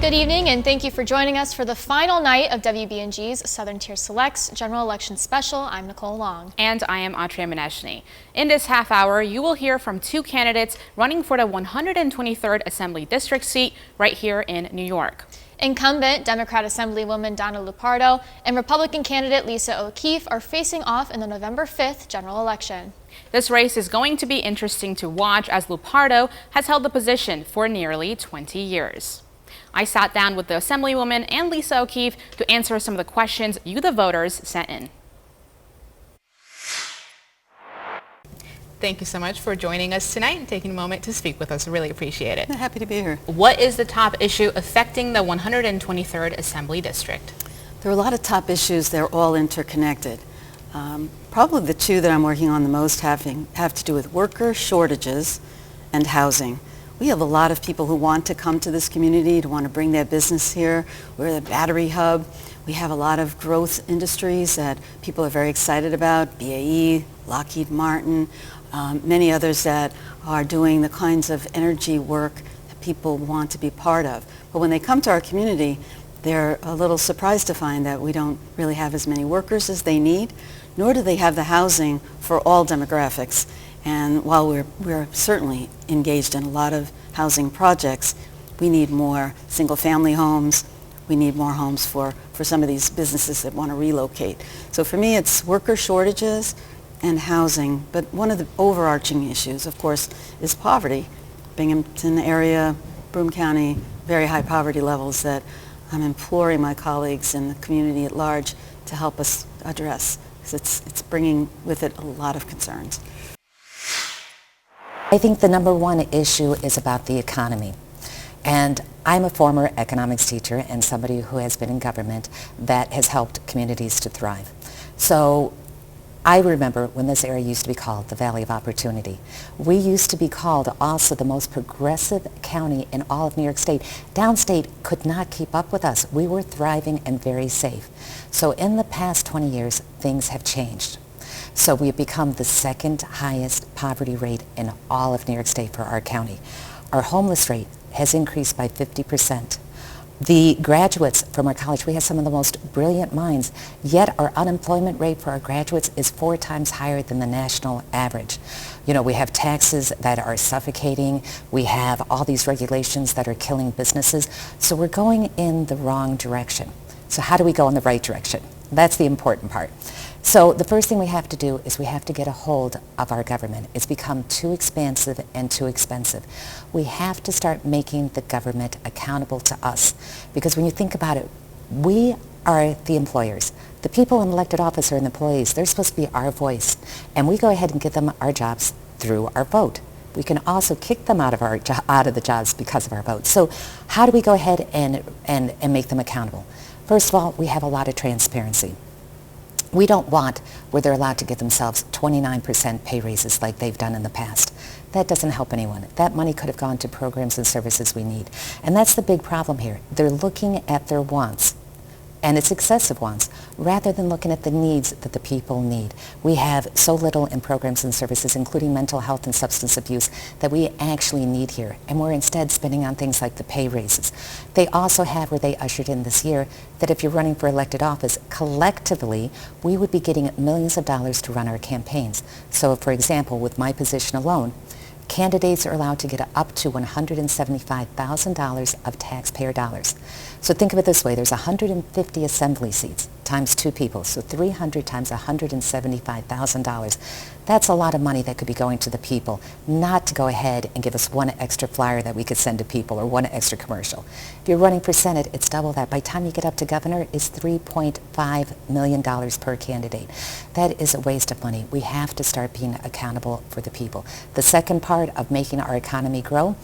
Good evening, and thank you for joining us for the final night of WBNG's Southern Tier Selects General Election Special. I'm Nicole Long. And I am Atria Maneshny. In this half hour, you will hear from two candidates running for the 123rd Assembly District seat right here in New York. Incumbent Democrat Assemblywoman Donna Lupardo and Republican candidate Lisa O'Keefe are facing off in the November 5th general election. This race is going to be interesting to watch as Lupardo has held the position for nearly 20 years. I sat down with the Assemblywoman and Lisa O'Keefe to answer some of the questions you, the voters, sent in. Thank you so much for joining us tonight and taking a moment to speak with us. I really appreciate it. I'm happy to be here. What is the top issue affecting the 123rd Assembly District? There are a lot of top issues. They're all interconnected. Probably the two that I'm working on the most have to do with worker shortages and housing. We have a lot of people who want to come to this community, to want to bring their business here. We're the battery hub. We have a lot of growth industries that people are very excited about, BAE, Lockheed Martin, many others that are doing the kinds of energy work that people want to be part of. But when they come to our community, they're a little surprised to find that we don't really have as many workers as they need, nor do they have the housing for all demographics. And while we're certainly engaged in a lot of housing projects, we need more single-family homes. We need more homes for some of these businesses that want to relocate. So for me, it's worker shortages and housing. But one of the overarching issues, of course, is poverty. Binghamton area, Broome County, very high poverty levels that I'm imploring my colleagues in the community at large to help us address, because it's bringing with it a lot of concerns. I think the number one issue is about the economy. And I'm a former economics teacher and somebody who has been in government that has helped communities to thrive. So I remember when this area used to be called the Valley of Opportunity. We used to be called also the most progressive county in all of New York State. Downstate could not keep up with us. We were thriving and very safe. So in the past 20 years, things have changed. So we've become the second highest poverty rate in all of New York State for our county. Our homeless rate has increased by 50%. The graduates from our college, we have some of the most brilliant minds, yet our unemployment rate for our graduates is 4 times higher than the national average. You know, we have taxes that are suffocating. We have all these regulations that are killing businesses. So we're going in the wrong direction. So how do we go in the right direction? That's the important part. So the first thing we have to do is we have to get a hold of our government. It's become too expansive and too expensive. We have to start making the government accountable to us. Because when you think about it, we are the employers. The people in elected office are the employees. They're supposed to be our voice. And we go ahead and give them our jobs through our vote. We can also kick them out of the jobs because of our vote. So how do we go ahead and make them accountable? First of all, we have a lot of transparency. We don't want where they're allowed to give themselves 29% pay raises like they've done in the past. That doesn't help anyone. That money could have gone to programs and services we need. And that's the big problem here. They're looking at their wants, and it's excessive wants, rather than looking at the needs that the people need. We have so little in programs and services, including mental health and substance abuse, that we actually need here. And we're instead spending on things like the pay raises. They also have, where they ushered in this year, that if you're running for elected office, collectively, we would be getting millions of dollars to run our campaigns. So, for example, with my position alone, candidates are allowed to get up to $175,000 of taxpayer dollars. So think of it this way, there's 150 assembly seats times 2 people, so 300 times $175,000. That's a lot of money that could be going to the people, not to go ahead and give us 1 extra flyer that we could send to people or 1 extra commercial. If you're running for Senate, it's double that. By the time you get up to governor, it's $3.5 million per candidate. That is a waste of money. We have to start being accountable for the people. The second part of making our economy grow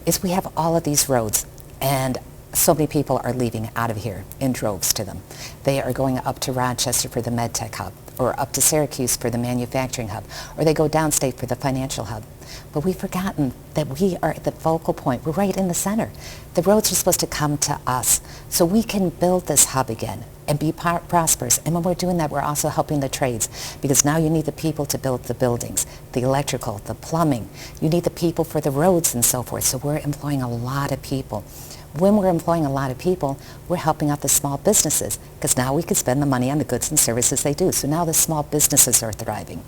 is we have all of these roads, and so many people are leaving out of here in droves to them. They are going up to Rochester for the MedTech hub, or up to Syracuse for the manufacturing hub, or they go downstate for the financial hub. But we've forgotten that we are at the focal point. We're right in the center. The roads are supposed to come to us so we can build this hub again and be prosperous. And when we're doing that, we're also helping the trades, because now you need the people to build the buildings, the electrical, the plumbing. You need the people for the roads and so forth. So we're employing a lot of people. when we're employing a lot of people, we're helping out the small businesses because now we can spend the money on the goods and services they do. So now the small businesses are thriving.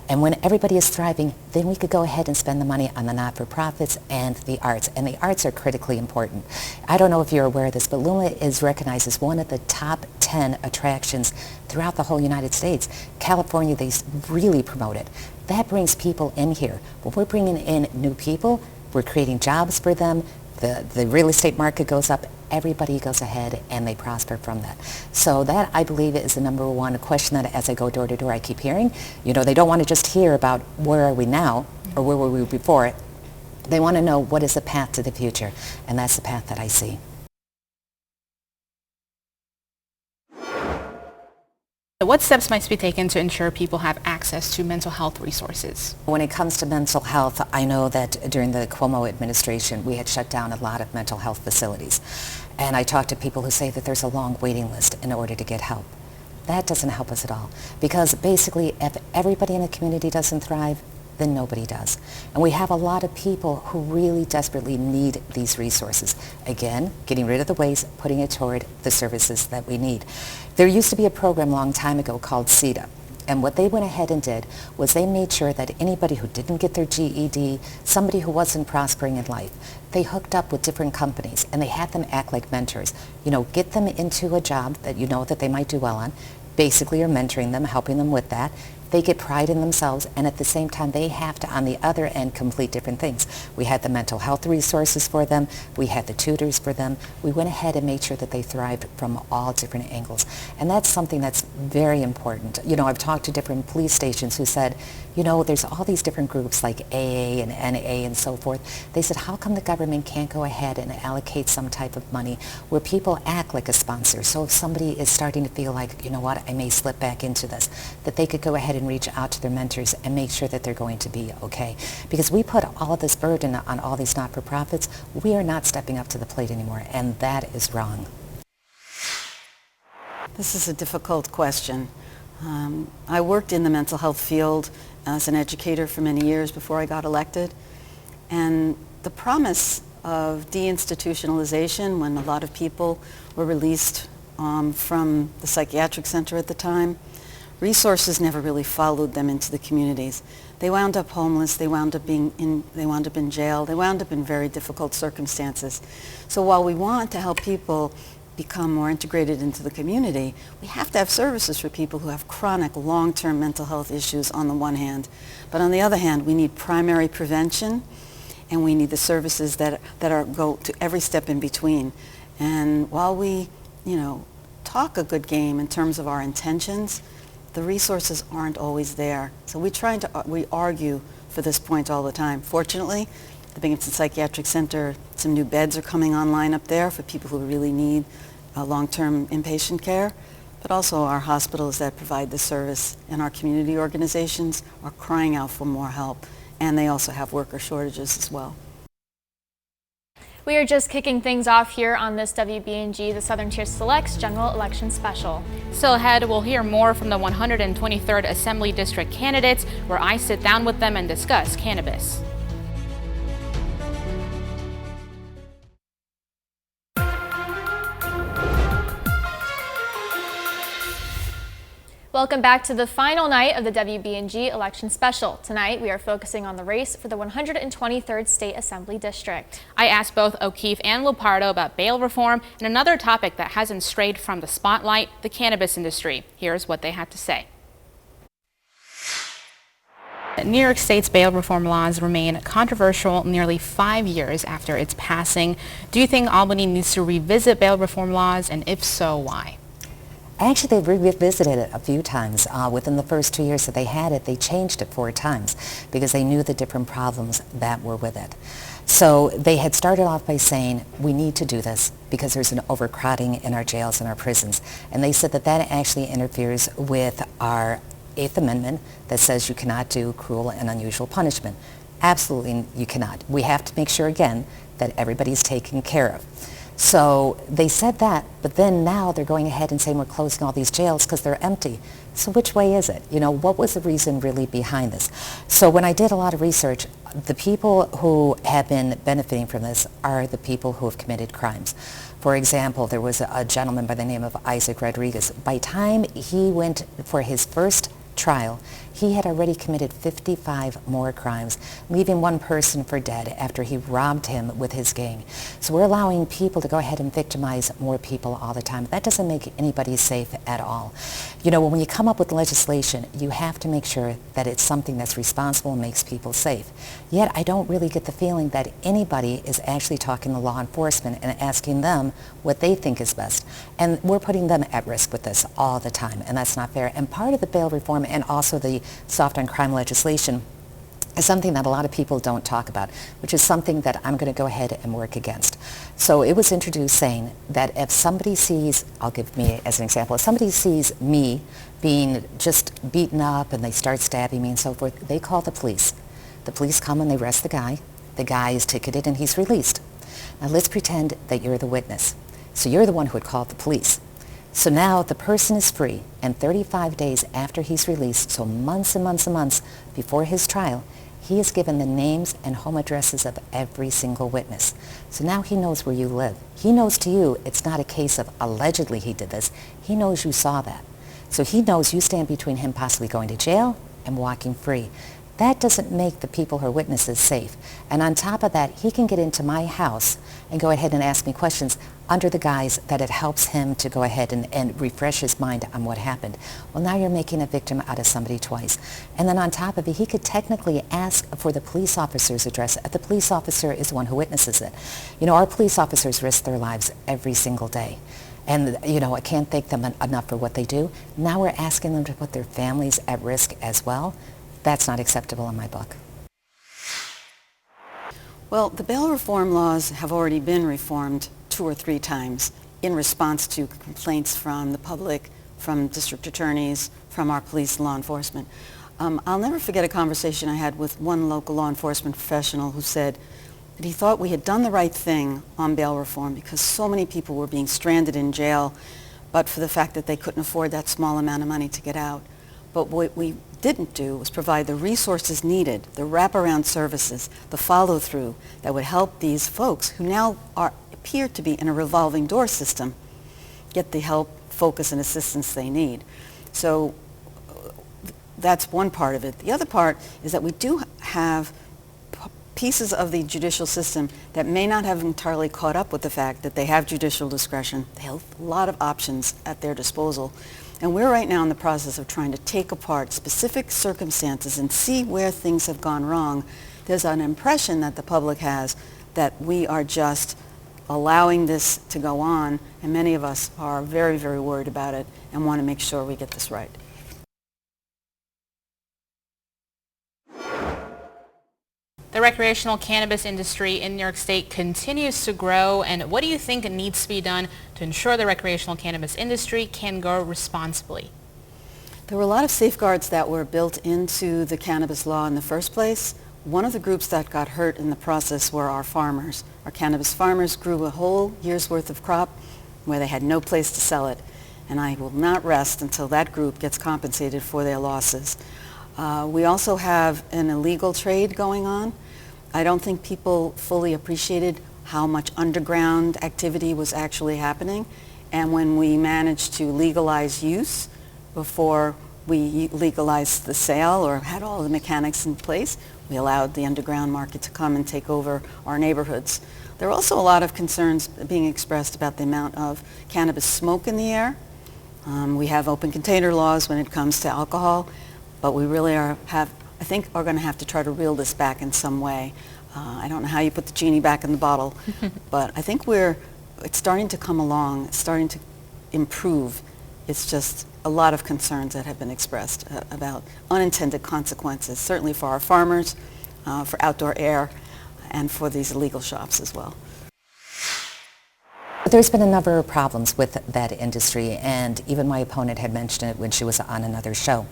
And when everybody is thriving, then we could go ahead and spend the money on the not-for-profits and the arts. And the arts are critically important. I don't know if you're aware of this, but Luma is recognized as one of the top 10 attractions throughout the whole United States. California, they really promote it. That brings people in here. When we're bringing in new people, we're creating jobs for them. The real estate market goes up, everybody goes ahead and they prosper from that. So that, I believe, is the number one question that as I go door to door I keep hearing. You know, they don't want to just hear about where are we now or where were we before. They want to know what is the path to the future, and that's the path that I see. What steps must be taken to ensure people have access to mental health resources? When it comes to mental health, I know that during the Cuomo administration, we had shut down a lot of mental health facilities. And I talked to people who say that there's a long waiting list in order to get help. That doesn't help us at all. Because basically, if everybody in the community doesn't thrive, then nobody does. And we have a lot of people who really desperately need these resources. Again, getting rid of the waste, putting it toward the services that we need. There used to be a program a long time ago called CETA. And what they went ahead and did was they made sure that anybody who didn't get their GED, somebody who wasn't prospering in life, they hooked up with different companies and they had them act like mentors. You know, get them into a job that you know that they might do well on. Basically, you're mentoring them, helping them with that. They get pride in themselves, and at the same time, they have to, on the other end, complete different things. We had the mental health resources for them. We had the tutors for them. We went ahead and made sure that they thrived from all different angles. And that's something that's very important. You know, I've talked to different police stations who said, you know, there's all these different groups like AA and NA and so forth. They said, how come the government can't go ahead and allocate some type of money where people act like a sponsor? So if somebody is starting to feel like, you know what, I may slip back into this, that they could go ahead and reach out to their mentors and make sure that they're going to be okay. Because we put all of this burden on all these not-for-profits, we are not stepping up to the plate anymore, and that is wrong. This is a difficult question. I worked in the mental health field as an educator for many years before I got elected. And the promise of deinstitutionalization, when a lot of people were released from the psychiatric center at the time, resources never really followed them into the communities. They wound up homeless, they wound up in jail, they wound up in very difficult circumstances. So while we want to help people become more integrated into the community, we have to have services for people who have chronic, long-term mental health issues on the one hand. But on the other hand, we need primary prevention, and we need the services that go to every step in between. And while we, you know, talk a good game in terms of our intentions, the resources aren't always there. So we argue for this point all the time. Fortunately, the Binghamton Psychiatric Center, some new beds are coming online up there for people who really need long-term inpatient care, but also our hospitals that provide the service and our community organizations are crying out for more help, and they also have worker shortages as well. We are just kicking things off here on this WBNG, the Southern Tier Selects General Election Special. Still ahead, we'll hear more from the 123rd Assembly District candidates, where I sit down with them and discuss cannabis. Welcome back to the final night of the WBNG election special. Tonight, we are focusing on the race for the 123rd State Assembly District. I asked both O'Keefe and Lupardo about bail reform and another topic that hasn't strayed from the spotlight, the cannabis industry. Here's what they had to say. New York State's bail reform laws remain controversial nearly 5 years after its passing. Do you think Albany needs to revisit bail reform laws, and if so, why? Actually, they've revisited it a few times. Within the first 2 years that they had it, they changed it 4 times because they knew the different problems that were with it. So they had started off by saying, we need to do this because there's an overcrowding in our jails and our prisons. And they said that that actually interferes with our 8th Amendment that says you cannot do cruel and unusual punishment. Absolutely, you cannot. We have to make sure, again, that everybody's taken care of. So they said that, but then now they're going ahead and saying we're closing all these jails because they're empty. So which way is it? You know, what was the reason really behind this? So when I did a lot of research, the people who have been benefiting from this are the people who have committed crimes. For example, there was a gentleman by the name of Isaac Rodriguez. By the time he went for his first trial, he had already committed 55 more crimes, leaving one person for dead after he robbed him with his gang. So we're allowing people to go ahead and victimize more people all the time. That doesn't make anybody safe at all. You know, when you come up with legislation, you have to make sure that it's something that's responsible and makes people safe. Yet I don't really get the feeling that anybody is actually talking to law enforcement and asking them what they think is best. And we're putting them at risk with this all the time, and that's not fair. And part of the bail reform and also the soft on crime legislation is something that a lot of people don't talk about, which is something that I'm going to go ahead and work against. So it was introduced saying that if somebody sees, I'll give me as an example, if somebody sees me being just beaten up and they start stabbing me and so forth, they call the police. The police come and they arrest the guy. The guy is ticketed and he's released. Now let's pretend that you're the witness. So you're the one who would call the police. So now the person is free, and 35 days after he's released, so months and months and months before his trial, he is given the names and home addresses of every single witness. So now he knows where you live. He knows to you it's not a case of allegedly he did this. He knows you saw that. So he knows you stand between him possibly going to jail and walking free. That doesn't make the people who are witnesses safe. And on top of that, he can get into my house and go ahead and ask me questions under the guise that it helps him to go ahead and refresh his mind on what happened. Well, now you're making a victim out of somebody twice. And then on top of it, he could technically ask for the police officer's address if the police officer is the one who witnesses it. You know, our police officers risk their lives every single day. And, you know, I can't thank them enough for what they do. Now we're asking them to put their families at risk as well. That's not acceptable in my book. Well, the bail reform laws have already been reformed 2 or 3 times in response to complaints from the public, from district attorneys, from our police and law enforcement. I'll never forget a conversation I had with one local law enforcement professional who said that he thought we had done the right thing on bail reform because so many people were being stranded in jail, but for the fact that they couldn't afford that small amount of money to get out. But what we didn't do was provide the resources needed, the wraparound services, the follow-through that would help these folks who now appear to be in a revolving door system get the help, focus, and assistance they need. So that's one part of it. The other part is that we do have pieces of the judicial system that may not have entirely caught up with the fact that they have judicial discretion. They have a lot of options at their disposal. And we're right now in the process of trying to take apart specific circumstances and see where things have gone wrong. There's an impression that the public has that we are just allowing this to go on, and many of us are very, very worried about it and want to make sure we get this right. The recreational cannabis industry in New York State continues to grow, and what do you think needs to be done to ensure the recreational cannabis industry can grow responsibly? There were a lot of safeguards that were built into the cannabis law in the first place. One of the groups that got hurt in the process were our farmers. Our cannabis farmers grew a whole year's worth of crop where they had no place to sell it, and I will not rest until that group gets compensated for their losses. We also have an illegal trade going on. I don't think people fully appreciated how much underground activity was actually happening. And when we managed to legalize use before we legalized the sale or had all the mechanics in place, we allowed the underground market to come and take over our neighborhoods. There are also a lot of concerns being expressed about the amount of cannabis smoke in the air. We have open container laws when it comes to alcohol. But we really are going to have to try to reel this back in some way. I don't know how you put the genie back in the bottle, but I think it's starting to come along, it's starting to improve. It's just a lot of concerns that have been expressed about unintended consequences, certainly for our farmers, for outdoor air, and for these illegal shops as well. There's been a number of problems with that industry, and even my opponent had mentioned it when she was on another show.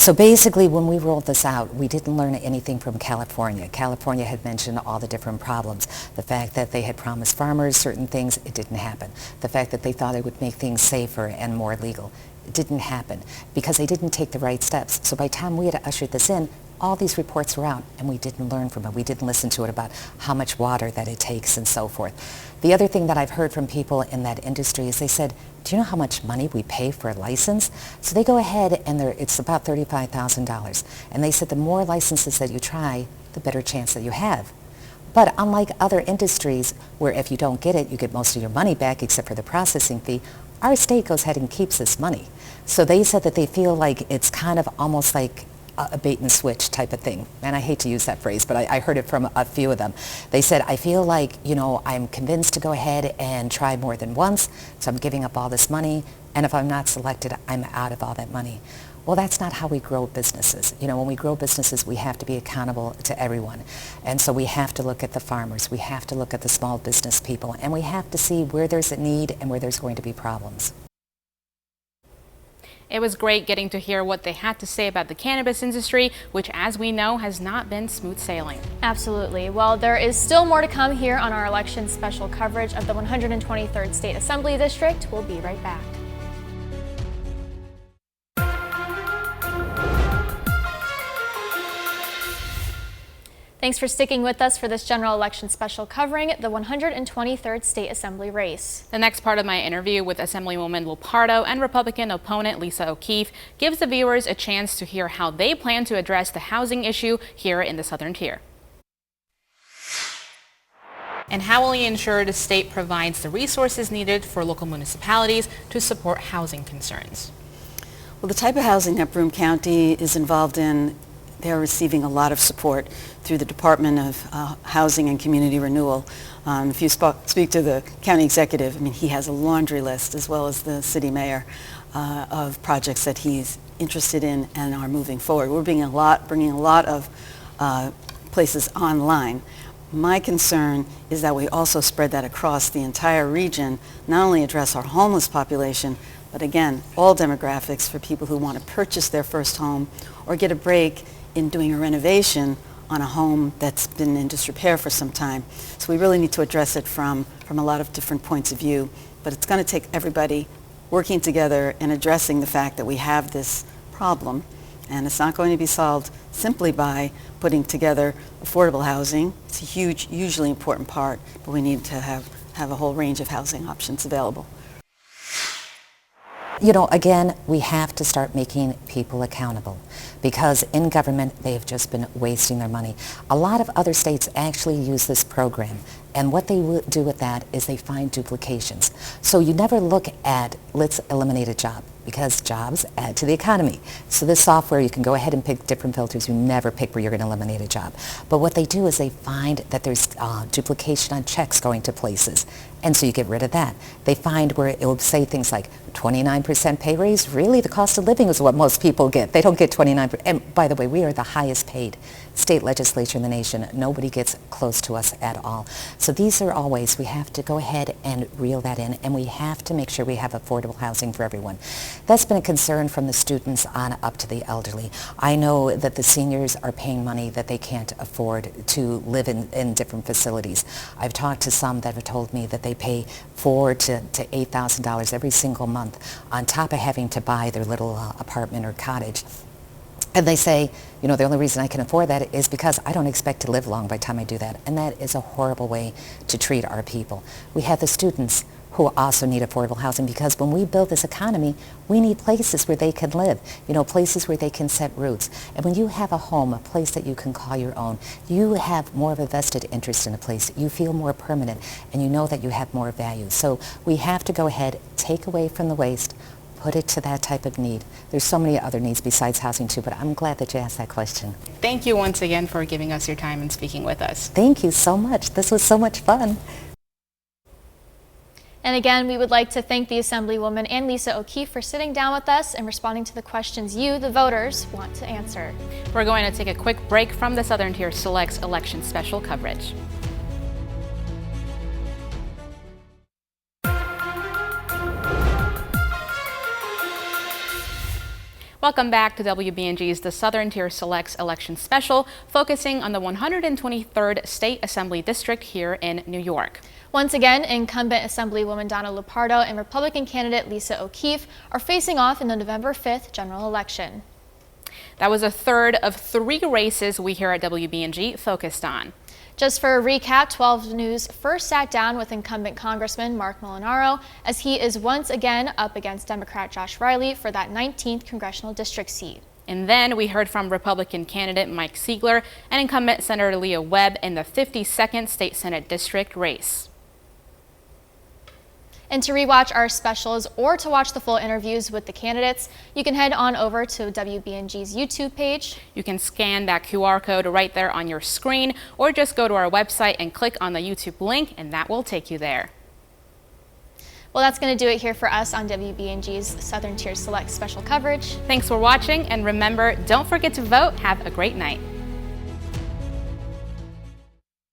So basically, when we rolled this out, we didn't learn anything from California. California had mentioned all the different problems. The fact that they had promised farmers certain things, it didn't happen. The fact that they thought it would make things safer and more legal, it didn't happen because they didn't take the right steps. So by the time we had ushered this in, all these reports were out, and we didn't learn from it. We didn't listen to it about how much water that it takes and so forth. The other thing that I've heard from people in that industry is they said, do you know how much money we pay for a license? So they go ahead and it's about $35,000. And they said the more licenses that you try, the better chance that you have. But unlike other industries where if you don't get it, you get most of your money back except for the processing fee, our state goes ahead and keeps this money. So they said that they feel like it's kind of almost like a bait and switch type of thing. And I hate to use that phrase, but I heard it from a few of them. They said, I feel like, I'm convinced to go ahead and try more than once, so I'm giving up all this money, and if I'm not selected, I'm out of all that money. Well, that's not how we grow businesses. When we grow businesses, we have to be accountable to everyone. And so we have to look at the farmers, we have to look at the small business people, and we have to see where there's a need and where there's going to be problems. It was great getting to hear what they had to say about the cannabis industry, which, as we know, has not been smooth sailing. Absolutely. Well, there is still more to come here on our election special coverage of the 123rd State Assembly District. We'll be right back. Thanks for sticking with us for this general election special covering the 123rd State Assembly race. The next part of my interview with Assemblywoman Lupardo and Republican opponent Lisa O'Keefe gives the viewers a chance to hear how they plan to address the housing issue here in the Southern Tier. And how will he ensure the state provides the resources needed for local municipalities to support housing concerns? Well, the type of housing that Broome County is involved in, they're receiving a lot of support through the Department of Housing and Community Renewal. If you speak to the county executive, he has a laundry list, as well as the city mayor, of projects that he's interested in and are moving forward. We're bringing a lot of places online. My concern is that we also spread that across the entire region, not only address our homeless population, but again, all demographics for people who want to purchase their first home or get a break in doing a renovation on a home that's been in disrepair for some time. So we really need to address it from a lot of different points of view, but it's going to take everybody working together and addressing the fact that we have this problem, and it's not going to be solved simply by putting together affordable housing. It's a hugely important part, but we need to have a whole range of housing options available. Again, we have to start making people accountable because in government, they have just been wasting their money. A lot of other states actually use this program, and what they do with that is they find duplications. So you never look at, let's eliminate a job, because jobs add to the economy. So this software, you can go ahead and pick different filters. You never pick where you're going to eliminate a job. But what they do is they find that there's duplication on checks going to places, and so you get rid of that. They find where it will say things like 29% pay raise. Really, the cost of living is what most people get. They don't get 29%. And by the way, we are the highest paid state legislature in the nation. Nobody gets close to us at all. So these are all ways we have to go ahead and reel that in, and we have to make sure we have affordable housing for everyone. That's been a concern from the students on up to the elderly. I know that the seniors are paying money that they can't afford to live in different facilities. I've talked to some that have told me that they pay $4,000 to $8,000 every single month on top of having to buy their little apartment or cottage. And they say, the only reason I can afford that is because I don't expect to live long by the time I do that. And that is a horrible way to treat our people. We have the students who also need affordable housing because when we build this economy, we need places where they can live, places where they can set roots. And when you have a home, a place that you can call your own, you have more of a vested interest in a place. You feel more permanent, and you know that you have more value. So we have to go ahead, take away from the waste, put it to that type of need. There's so many other needs besides housing too, but I'm glad that you asked that question. Thank you once again for giving us your time and speaking with us. Thank you so much. This was so much fun. And again, we would like to thank the Assemblywoman and Lisa O'Keefe for sitting down with us and responding to the questions you, the voters, want to answer. We're going to take a quick break from the Southern Tier Select's election special coverage. Welcome back to WBNG's The Southern Tier Selects Election Special, focusing on the 123rd State Assembly District here in New York. Once again, incumbent Assemblywoman Donna Lupardo and Republican candidate Lisa O'Keefe are facing off in the November 5th general election. That was a third of 3 races we here at WBNG focused on. Just for a recap, 12 News first sat down with incumbent Congressman Mark Molinaro as he is once again up against Democrat Josh Riley for that 19th congressional district seat. And then we heard from Republican candidate Mike Siegler and incumbent Senator Leah Webb in the 52nd State Senate District race. And to rewatch our specials or to watch the full interviews with the candidates, you can head on over to WBNG's YouTube page. You can scan that QR code right there on your screen, or just go to our website and click on the YouTube link, and that will take you there. Well, that's going to do it here for us on WBNG's Southern Tier Select special coverage. Thanks for watching, and remember, don't forget to vote. Have a great night.